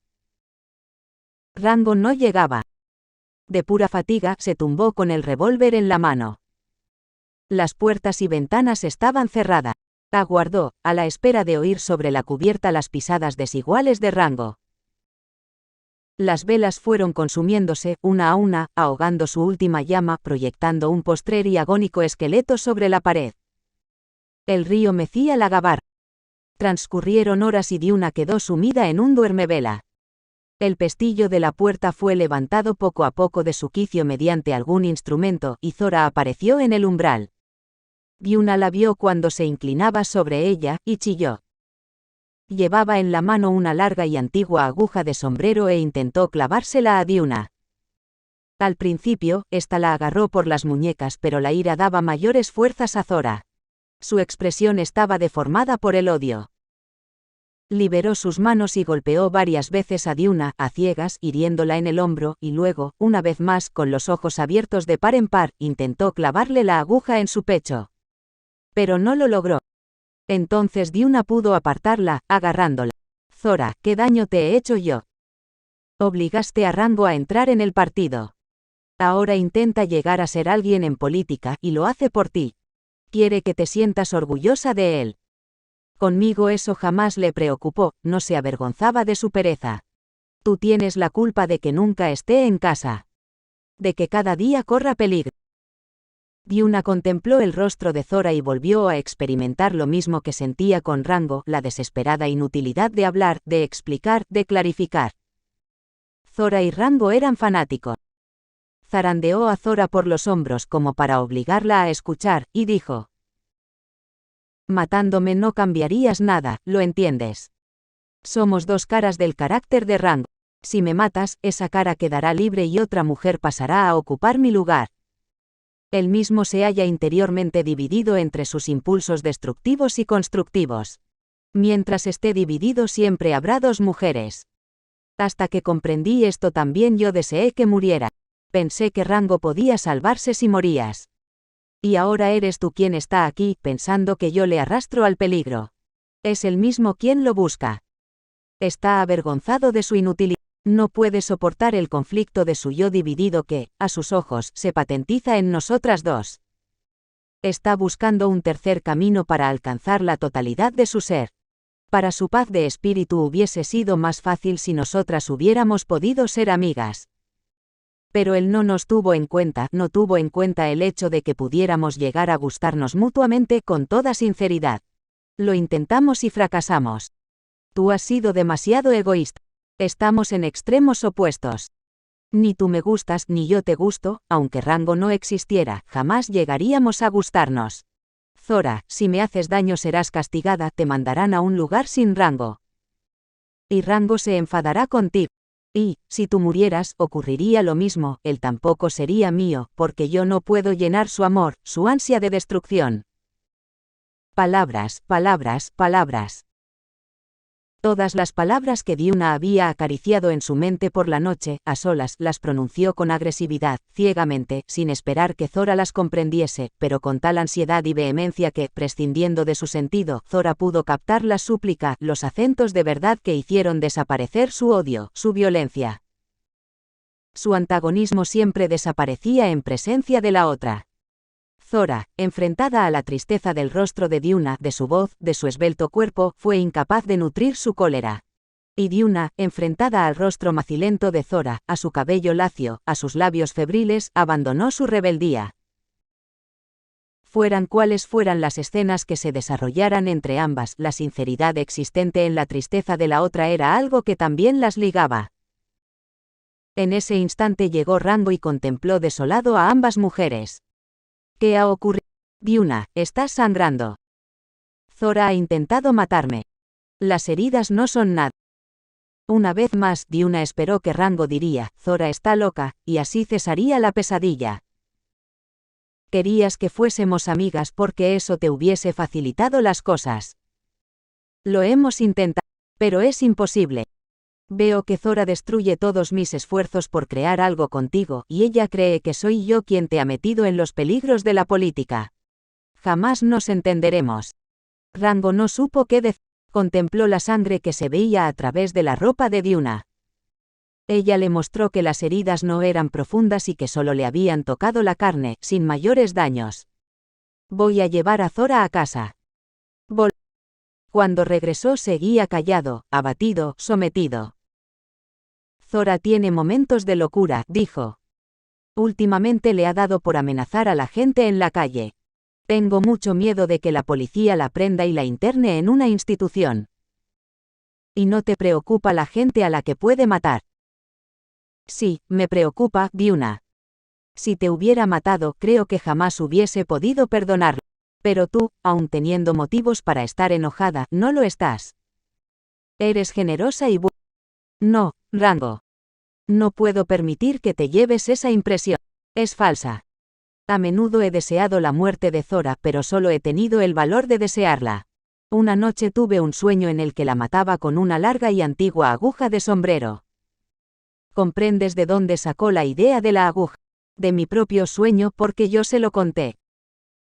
Rango no llegaba. De pura fatiga, se tumbó con el revólver en la mano. Las puertas y ventanas estaban cerradas. Aguardó, a la espera de oír sobre la cubierta las pisadas desiguales de Rango. Las velas fueron consumiéndose, una a una, ahogando su última llama, proyectando un postrer y agónico esqueleto sobre la pared. El río mecía la gabarra. Transcurrieron horas y Diuna quedó sumida en un duermevela. El pestillo de la puerta fue levantado poco a poco de su quicio mediante algún instrumento, y Zora apareció en el umbral. Diuna la vio cuando se inclinaba sobre ella, y chilló. Llevaba en la mano una larga y antigua aguja de sombrero e intentó clavársela a Diuna. Al principio, ésta la agarró por las muñecas, pero la ira daba mayores fuerzas a Zora. Su expresión estaba deformada por el odio. Liberó sus manos y golpeó varias veces a Diuna, a ciegas, hiriéndola en el hombro, y luego, una vez más, con los ojos abiertos de par en par, intentó clavarle la aguja en su pecho. Pero no lo logró. Entonces Diuna pudo apartarla, agarrándola. Zora, ¿qué daño te he hecho yo? Obligaste a Rango a entrar en el partido. Ahora intenta llegar a ser alguien en política, y lo hace por ti. Quiere que te sientas orgullosa de él. Conmigo eso jamás le preocupó, no se avergonzaba de su pereza. Tú tienes la culpa de que nunca esté en casa. De que cada día corra peligro. Diuna contempló el rostro de Zora y volvió a experimentar lo mismo que sentía con Rango, la desesperada inutilidad de hablar, de explicar, de clarificar. Zora y Rango eran fanáticos. Zarandeó a Zora por los hombros como para obligarla a escuchar, y dijo: matándome no cambiarías nada, ¿lo entiendes? Somos dos caras del carácter de Rango. Si me matas, esa cara quedará libre y otra mujer pasará a ocupar mi lugar. Él mismo se halla interiormente dividido entre sus impulsos destructivos y constructivos. Mientras esté dividido siempre habrá dos mujeres. Hasta que comprendí esto también yo deseé que muriera. Pensé que Rango podía salvarse si morías. Y ahora eres tú quien está aquí, pensando que yo le arrastro al peligro. Es él mismo quien lo busca. Está avergonzado de su inutilidad. No puede soportar el conflicto de su yo dividido que, a sus ojos, se patentiza en nosotras dos. Está buscando un tercer camino para alcanzar la totalidad de su ser. Para su paz de espíritu hubiese sido más fácil si nosotras hubiéramos podido ser amigas. Pero él no nos tuvo en cuenta, no tuvo en cuenta el hecho de que pudiéramos llegar a gustarnos mutuamente con toda sinceridad. Lo intentamos y fracasamos. Tú has sido demasiado egoísta. Estamos en extremos opuestos. Ni tú me gustas ni yo te gusto, aunque Rango no existiera, jamás llegaríamos a gustarnos. Zora, si me haces daño serás castigada, te mandarán a un lugar sin Rango. Y Rango se enfadará contigo. Y, si tú murieras, ocurriría lo mismo, él tampoco sería mío, porque yo no puedo llenar su amor, su ansia de destrucción. Palabras, palabras, palabras. Todas las palabras que Diuna había acariciado en su mente por la noche, a solas, las pronunció con agresividad, ciegamente, sin esperar que Zora las comprendiese, pero con tal ansiedad y vehemencia que, prescindiendo de su sentido, Zora pudo captar la súplica, los acentos de verdad que hicieron desaparecer su odio, su violencia. Su antagonismo siempre desaparecía en presencia de la otra. Zora, enfrentada a la tristeza del rostro de Diuna, de su voz, de su esbelto cuerpo, fue incapaz de nutrir su cólera. Y Diuna, enfrentada al rostro macilento de Zora, a su cabello lacio, a sus labios febriles, abandonó su rebeldía. Fueran cuales fueran las escenas que se desarrollaran entre ambas, la sinceridad existente en la tristeza de la otra era algo que también las ligaba. En ese instante llegó Rango y contempló desolado a ambas mujeres. ¿Qué ha ocurrido? Diuna, estás sangrando. Zora ha intentado matarme. Las heridas no son nada. Una vez más, Diuna esperó que Rango diría, Zora está loca, y así cesaría la pesadilla. Querías que fuésemos amigas porque eso te hubiese facilitado las cosas. Lo hemos intentado, pero es imposible. Veo que Zora destruye todos mis esfuerzos por crear algo contigo, y ella cree que soy yo quien te ha metido en los peligros de la política. Jamás nos entenderemos. Rango no supo qué decir. Contempló la sangre que se veía a través de la ropa de Diuna. Ella le mostró que las heridas no eran profundas y que solo le habían tocado la carne, sin mayores daños. Voy a llevar a Zora a casa. Cuando regresó seguía callado, abatido, sometido. Zora tiene momentos de locura, dijo. Últimamente le ha dado por amenazar a la gente en la calle. Tengo mucho miedo de que la policía la prenda y la interne en una institución. ¿Y no te preocupa la gente a la que puede matar? Sí, me preocupa, Vyuna. Si te hubiera matado, creo que jamás hubiese podido perdonarlo. Pero tú, aun teniendo motivos para estar enojada, no lo estás. Eres generosa y buena. No, Rango. No puedo permitir que te lleves esa impresión. Es falsa. A menudo he deseado la muerte de Zora, pero solo he tenido el valor de desearla. Una noche tuve un sueño en el que la mataba con una larga y antigua aguja de sombrero. ¿Comprendes de dónde sacó la idea de la aguja? De mi propio sueño, porque yo se lo conté.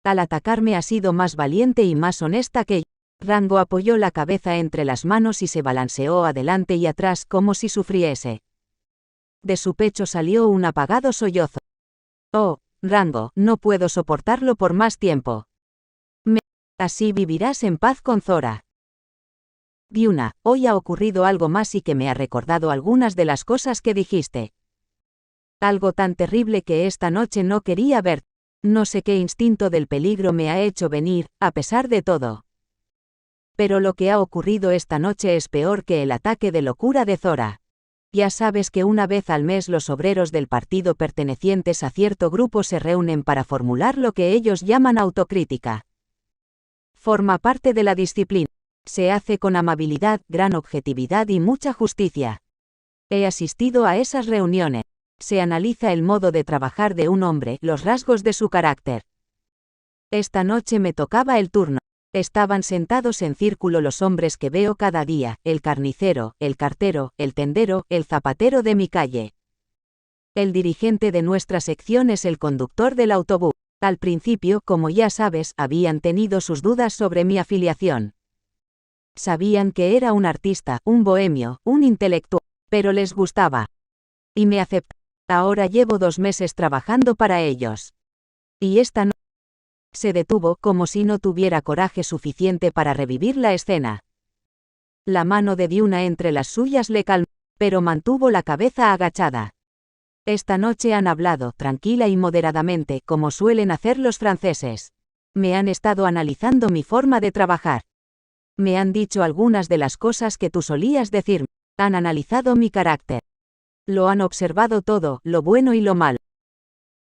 Al atacarme ha sido más valiente y más honesta que yo. Rango apoyó la cabeza entre las manos y se balanceó adelante y atrás como si sufriese. De su pecho salió un apagado sollozo. Oh, Rango, no puedo soportarlo por más tiempo. Así vivirás en paz con Zora. Vyuna, hoy ha ocurrido algo más y que me ha recordado algunas de las cosas que dijiste. Algo tan terrible que esta noche no quería ver. No sé qué instinto del peligro me ha hecho venir, a pesar de todo. Pero lo que ha ocurrido esta noche es peor que el ataque de locura de Zora. Ya sabes que una vez al mes los obreros del partido pertenecientes a cierto grupo se reúnen para formular lo que ellos llaman autocrítica. Forma parte de la disciplina. Se hace con amabilidad, gran objetividad y mucha justicia. He asistido a esas reuniones. Se analiza el modo de trabajar de un hombre, los rasgos de su carácter. Esta noche me tocaba el turno. Estaban sentados en círculo los hombres que veo cada día, el carnicero, el cartero, el tendero, el zapatero de mi calle. El dirigente de nuestra sección es el conductor del autobús. Al principio, como ya sabes, habían tenido sus dudas sobre mi afiliación. Sabían que era un artista, un bohemio, un intelectual, pero les gustaba. Y me aceptaron. Ahora llevo 2 meses trabajando para ellos. Y esta noche se detuvo como si no tuviera coraje suficiente para revivir la escena. La mano de Vyuna entre las suyas le calmó, pero mantuvo la cabeza agachada. Esta noche han hablado, tranquila y moderadamente, como suelen hacer los franceses. Me han estado analizando mi forma de trabajar. Me han dicho algunas de las cosas que tú solías decirme. Han analizado mi carácter. Lo han observado todo, lo bueno y lo malo.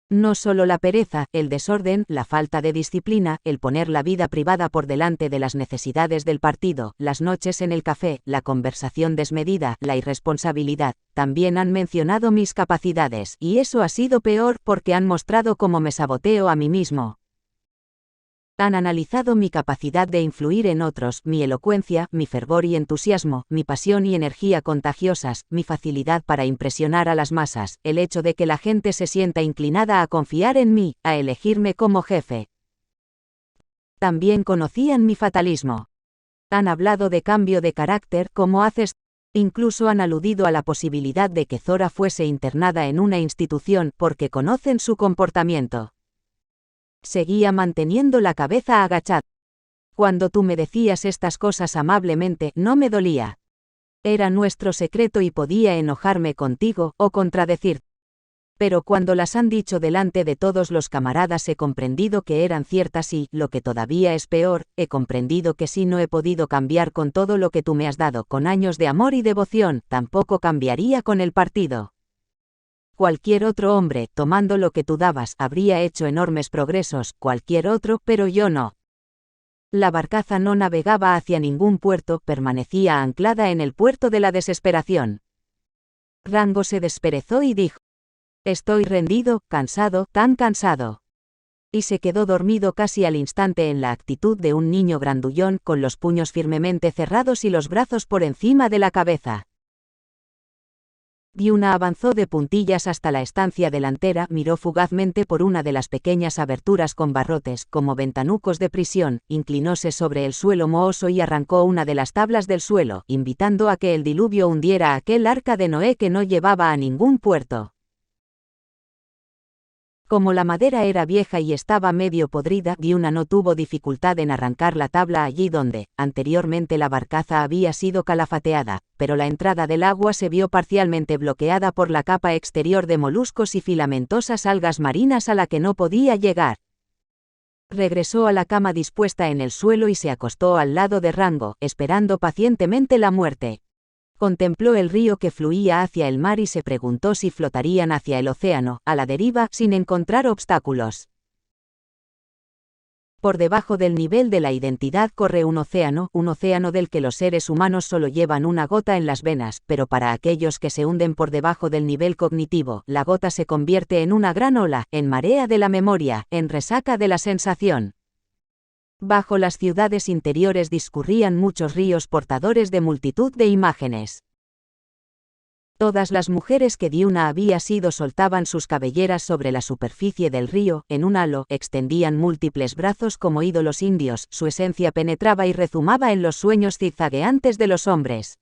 No solo la pereza, el desorden, la falta de disciplina, el poner la vida privada por delante de las necesidades del partido, las noches en el café, la conversación desmedida, la irresponsabilidad. También han mencionado mis capacidades, y eso ha sido peor porque han mostrado cómo me saboteo a mí mismo. Han analizado mi capacidad de influir en otros, mi elocuencia, mi fervor y entusiasmo, mi pasión y energía contagiosas, mi facilidad para impresionar a las masas, el hecho de que la gente se sienta inclinada a confiar en mí, a elegirme como jefe. También conocían mi fatalismo. Han hablado de cambio de carácter, como haces. Incluso han aludido a la posibilidad de que Zora fuese internada en una institución porque conocen su comportamiento. Seguía manteniendo la cabeza agachada. Cuando tú me decías estas cosas amablemente, no me dolía. Era nuestro secreto y podía enojarme contigo, o contradecirte. Pero cuando las han dicho delante de todos los camaradas he comprendido que eran ciertas y, lo que todavía es peor, he comprendido que si no he podido cambiar con todo lo que tú me has dado con años de amor y devoción, tampoco cambiaría con el partido. Cualquier otro hombre, tomando lo que tú dabas, habría hecho enormes progresos, cualquier otro, pero yo no. La barcaza no navegaba hacia ningún puerto, permanecía anclada en el puerto de la desesperación. Rango se desperezó y dijo: estoy rendido, cansado, tan cansado. Y se quedó dormido casi al instante en la actitud de un niño grandullón, con los puños firmemente cerrados y los brazos por encima de la cabeza. Vyuna avanzó de puntillas hasta la estancia delantera, miró fugazmente por una de las pequeñas aberturas con barrotes, como ventanucos de prisión, inclinóse sobre el suelo mohoso y arrancó una de las tablas del suelo, invitando a que el diluvio hundiera aquel arca de Noé que no llevaba a ningún puerto. Como la madera era vieja y estaba medio podrida, Diuna no tuvo dificultad en arrancar la tabla allí donde, anteriormente la barcaza había sido calafateada, pero la entrada del agua se vio parcialmente bloqueada por la capa exterior de moluscos y filamentosas algas marinas a la que no podía llegar. Regresó a la cama dispuesta en el suelo y se acostó al lado de Rango, esperando pacientemente la muerte. Contempló el río que fluía hacia el mar y se preguntó si flotarían hacia el océano, a la deriva, sin encontrar obstáculos. Por debajo del nivel de la identidad corre un océano del que los seres humanos solo llevan una gota en las venas, pero para aquellos que se hunden por debajo del nivel cognitivo, la gota se convierte en una gran ola, en marea de la memoria, en resaca de la sensación. Bajo las ciudades interiores discurrían muchos ríos portadores de multitud de imágenes. Todas las mujeres que Diuna había sido soltaban sus cabelleras sobre la superficie del río, en un halo, extendían múltiples brazos como ídolos indios, su esencia penetraba y rezumaba en los sueños zigzagueantes de los hombres.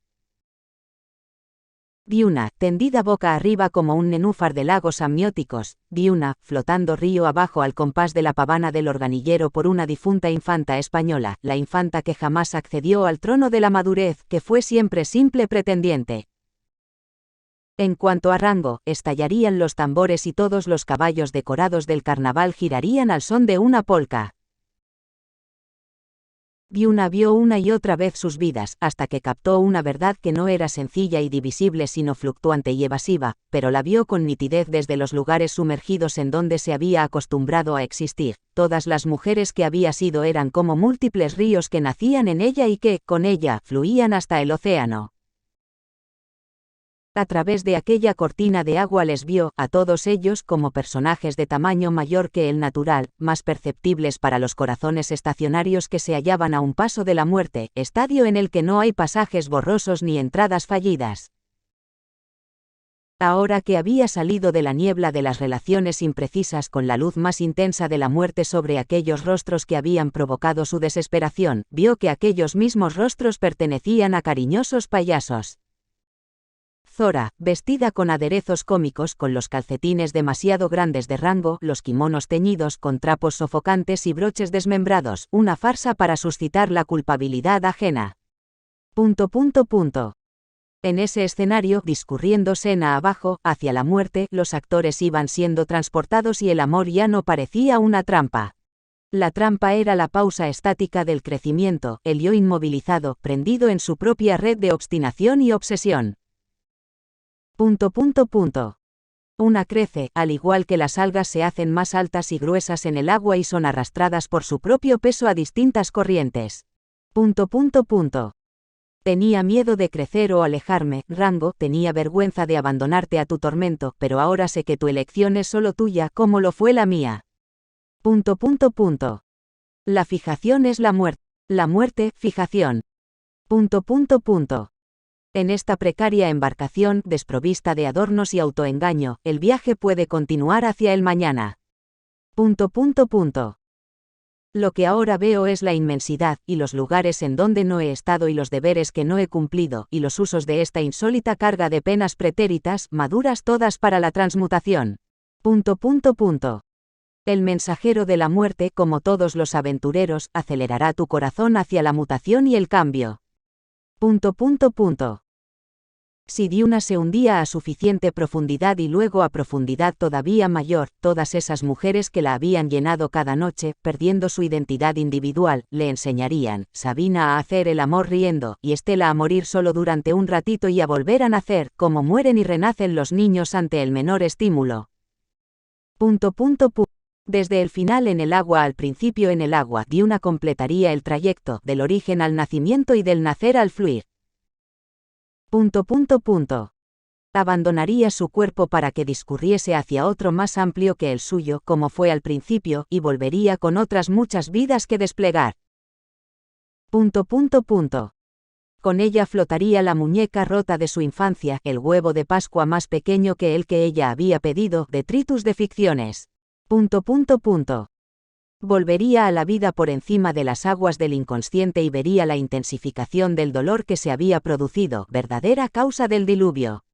Diuna, tendida boca arriba como un nenúfar de lagos amnióticos, Diuna, flotando río abajo al compás de la pavana del organillero por una difunta infanta española, la infanta que jamás accedió al trono de la madurez, que fue siempre simple pretendiente. En cuanto a Rango, estallarían los tambores y todos los caballos decorados del carnaval girarían al son de una polca. Diuna vio una y otra vez sus vidas, hasta que captó una verdad que no era sencilla y divisible sino fluctuante y evasiva, pero la vio con nitidez desde los lugares sumergidos en donde se había acostumbrado a existir. Todas las mujeres que había sido eran como múltiples ríos que nacían en ella y que, con ella, fluían hasta el océano. A través de aquella cortina de agua les vio, a todos ellos, como personajes de tamaño mayor que el natural, más perceptibles para los corazones estacionarios que se hallaban a un paso de la muerte, estadio en el que no hay pasajes borrosos ni entradas fallidas. Ahora que había salido de la niebla de las relaciones imprecisas con la luz más intensa de la muerte sobre aquellos rostros que habían provocado su desesperación, vio que aquellos mismos rostros pertenecían a cariñosos payasos. Zora, vestida con aderezos cómicos, con los calcetines demasiado grandes de Rango, los kimonos teñidos con trapos sofocantes y broches desmembrados, una farsa para suscitar la culpabilidad ajena. En ese escenario, discurriendo sena abajo, hacia la muerte, los actores iban siendo transportados y el amor ya no parecía una trampa. La trampa era la pausa estática del crecimiento, el yo inmovilizado, prendido en su propia red de obstinación y obsesión. Una crece, al igual que las algas se hacen más altas y gruesas en el agua y son arrastradas por su propio peso a distintas corrientes. Tenía miedo de crecer o alejarme, Rango, tenía vergüenza de abandonarte a tu tormento, pero ahora sé que tu elección es solo tuya, como lo fue la mía. La fijación es la muerte. La muerte, fijación. En esta precaria embarcación, desprovista de adornos y autoengaño, el viaje puede continuar hacia el mañana. Lo que ahora veo es la inmensidad, y los lugares en donde no he estado y los deberes que no he cumplido, y los usos de esta insólita carga de penas pretéritas, maduras todas para la transmutación. El mensajero de la muerte, como todos los aventureros, acelerará tu corazón hacia la mutación y el cambio. Si Diuna se hundía a suficiente profundidad y luego a profundidad todavía mayor, todas esas mujeres que la habían llenado cada noche, perdiendo su identidad individual, le enseñarían, Sabina a hacer el amor riendo, y Estela a morir solo durante un ratito y a volver a nacer, como mueren y renacen los niños ante el menor estímulo. Desde el final en el agua al principio en el agua, Diuna completaría el trayecto, del origen al nacimiento y del nacer al fluir. Abandonaría su cuerpo para que discurriese hacia otro más amplio que el suyo, como fue al principio, y volvería con otras muchas vidas que desplegar. Con ella flotaría la muñeca rota de su infancia, el huevo de Pascua más pequeño que el que ella había pedido, detritus de ficciones. Volvería a la vida por encima de las aguas del inconsciente y vería la intensificación del dolor que se había producido, verdadera causa del diluvio.